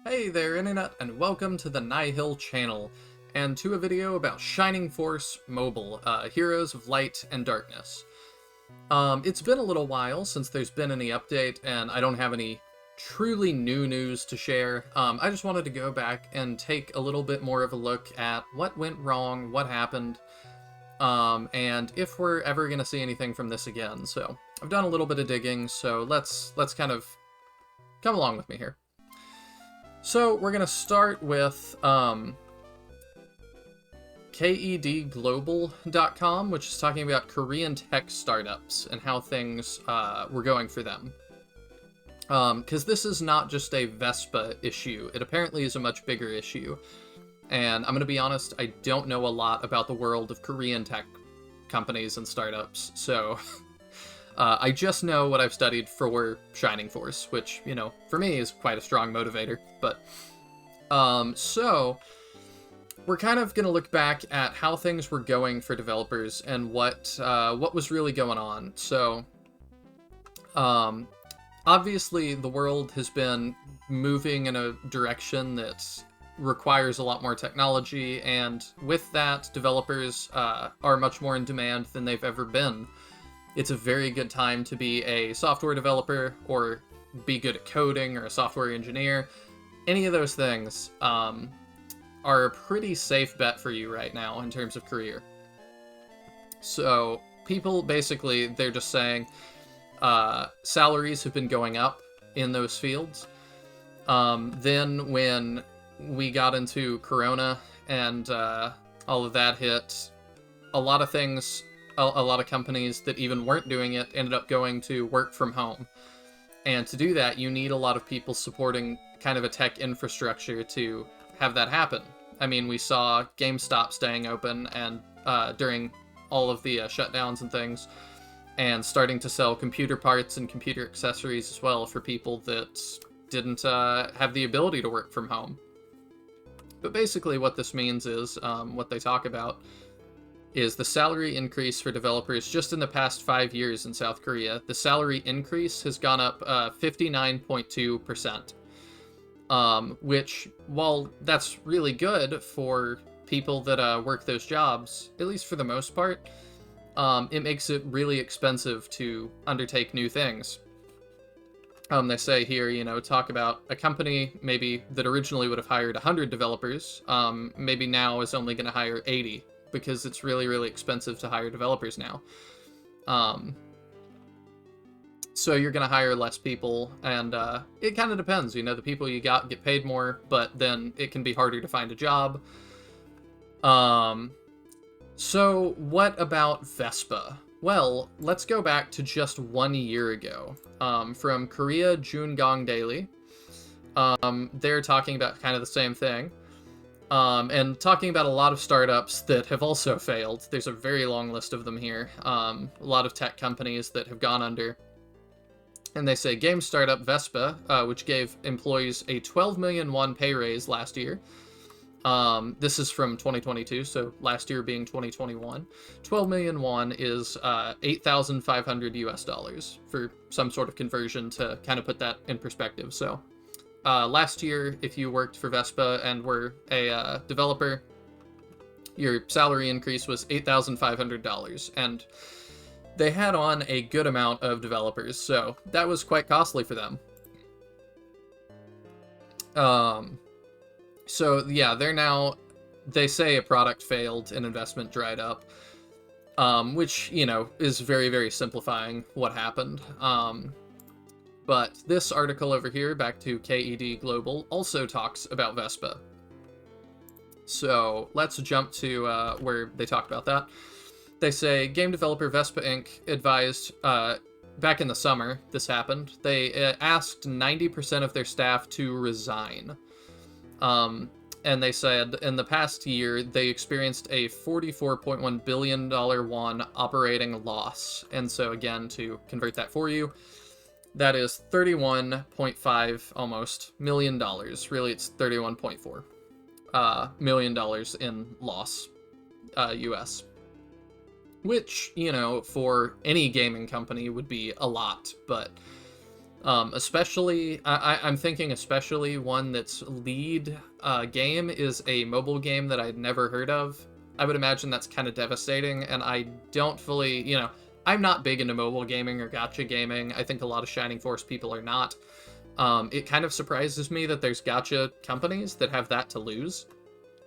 Hey there, Internet, and welcome to the Nihil channel, and to a video about Shining Force Mobile, Heroes of Light and Darkness. It's been a little while since there's been any update, and I don't have any truly new news to share. I just wanted to go back and take a little bit more of a look at what went wrong, what happened, and if we're ever going to see anything from this again. So, I've done a little bit of digging, so let's kind of come along with me here. So we're going to start with kedglobal.com, which is talking about Korean tech startups and how things were going for them. Because this is not just a Vespa issue. It apparently is a much bigger issue. And I'm going to be honest, I don't know a lot about the world of Korean tech companies and startups, so... I just know what I've studied for Shining Force, which, you know, for me is quite a strong motivator. But, so, we're kind of going to look back at how things were going for developers and what was really going on. So, obviously, the world has been moving in a direction that requires a lot more technology, and with that, developers are much more in demand than they've ever been. It's a very good time to be a software developer or be good at coding or a software engineer. Any of those things are a pretty safe bet for you right now in terms of career. So people basically, they're just saying salaries have been going up in those fields. Then when we got into Corona and all of that hit, a lot of things... A lot of companies that even weren't doing it ended up going to work from home. And to do that, you need a lot of people supporting kind of a tech infrastructure to have that happen. I mean, we saw GameStop staying open and during all of the shutdowns and things, and starting to sell computer parts and computer accessories as well for people that didn't have the ability to work from home. But basically what this means is, what they talk about is the salary increase for developers just in the past 5 years in South Korea. The salary increase has gone up 59.2%, which, while that's really good for people that work those jobs, at least for the most part, it makes it really expensive to undertake new things. They say here, you know, talk about a company maybe that originally would have hired 100 developers, maybe now is only going to hire 80. Because it's really, really expensive to hire developers now. So you're going to hire less people, and it kind of depends. You know, the people you got get paid more, but then it can be harder to find a job. So what about Vespa? Well, let's go back to just 1 year ago. From Korea Jungang Daily. They're talking about kind of the same thing. And talking about a lot of startups that have also failed. There's a very long list of them here. A lot of tech companies that have gone under. And they say game startup Vespa, which gave employees a 12 million won pay raise last year. This is from 2022, so last year being 2021. 12 million won is 8,500 US dollars for some sort of conversion to kind of put that in perspective. So last year, if you worked for Vespa and were a developer, your salary increase was $8,500, and they had on a good amount of developers, so that was quite costly for them. So yeah, they say a product failed, an investment dried up, which, you know, is very, very simplifying what happened. But this article over here, back to KED Global, also talks about Vespa. So let's jump to where they talk about that. They say, game developer Vespa Inc. advised, back in the summer, this happened, they asked 90% of their staff to resign. And they said in the past year, they experienced a $44.1 billion won operating loss. And so again, to convert that for you, that is 31.5 almost million dollars. Really, it's 31.4 million dollars in loss, US. Which, you know, for any gaming company would be a lot, but Especially, I'm thinking especially one that's lead game is a mobile game that I'd never heard of. I would imagine that's kind of devastating, and I don't fully, I'm not big into mobile gaming or gacha gaming. I think a lot of Shining Force people are not. It kind of surprises me that there's gacha companies that have that to lose,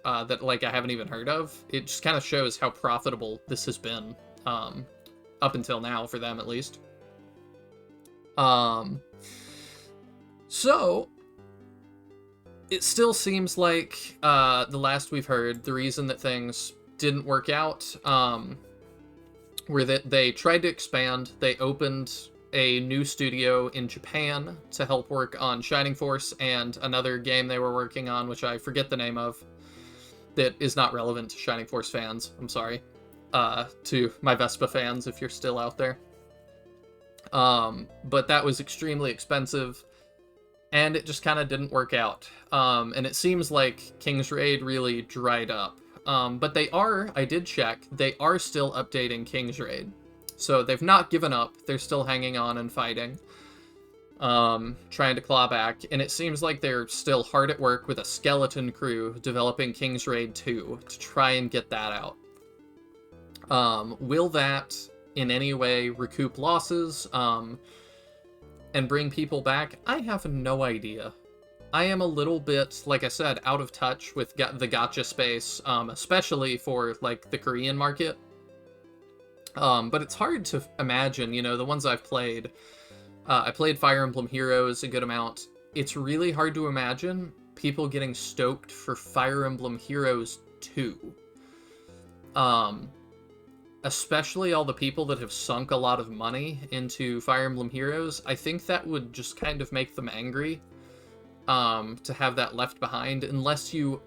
that like I haven't even heard of. It just kind of shows how profitable this has been, up until now for them at least. So it still seems like the last we've heard, the reason that things didn't work out, were that they tried to expand. They opened a new studio in Japan to help work on Shining Force and another game they were working on, which I forget the name of, that is not relevant to Shining Force fans. I'm sorry. To my Vespa fans, if you're still out there. But that was extremely expensive, and it just kind of didn't work out. And it seems like King's Raid really dried up. But I did check, they are still updating King's Raid. So they've not given up, they're still hanging on and fighting. Trying to claw back, and it seems like they're still hard at work with a skeleton crew developing King's Raid 2 to try and get that out. Will that in any way recoup losses, and bring people back? I have no idea. I am a little bit, like I said, out of touch with the gacha space, especially for, like, the Korean market. But it's hard to imagine, the ones I've played. I played Fire Emblem Heroes a good amount. It's really hard to imagine people getting stoked for Fire Emblem Heroes 2. Especially all the people that have sunk a lot of money into Fire Emblem Heroes. I think that would just kind of make them angry, to have that left behind, unless you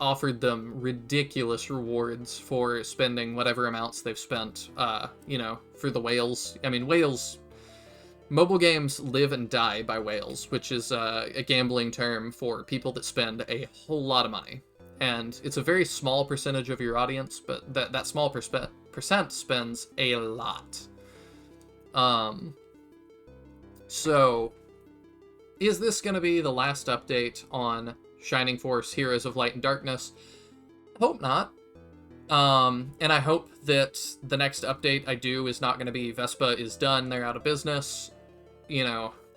offered them ridiculous rewards for spending whatever amounts they've spent, for the whales. I mean, whales, mobile games live and die by whales, which is a gambling term for people that spend a whole lot of money. And it's a very small percentage of your audience, but that small percent spends a lot. So, is this going to be the last update on Shining Force Heroes of Light and Darkness? Hope not. And I hope that the next update I do is not going to be Vespa is done, they're out of business.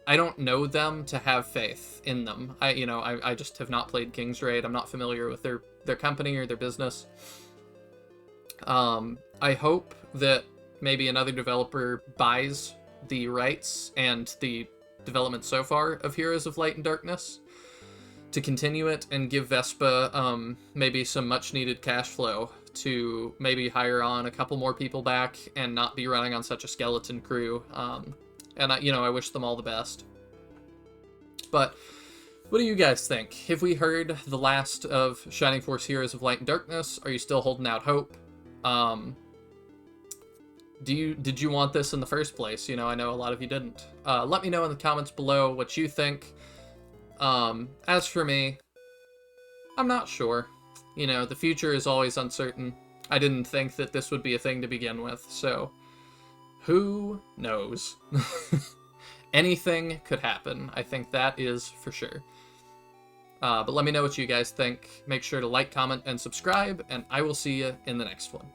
I don't know them to have faith in them. I just have not played King's Raid. I'm not familiar with their company or their business. I hope that maybe another developer buys the rights and the development so far of Heroes of Light and Darkness to continue it and give Vespa maybe some much needed cash flow to maybe hire on a couple more people back and not be running on such a skeleton crew. And I wish them all the best. But what do you guys think? Have we heard the last of Shining Force Heroes of Light and Darkness? Are you still holding out hope? Did you want this in the first place? I know a lot of you didn't. Let me know in the comments below what you think. As for me, I'm not sure. The future is always uncertain. I didn't think that this would be a thing to begin with, so who knows? Anything could happen. I think that is for sure. But let me know what you guys think. Make sure to like, comment, and subscribe, and I will see you in the next one.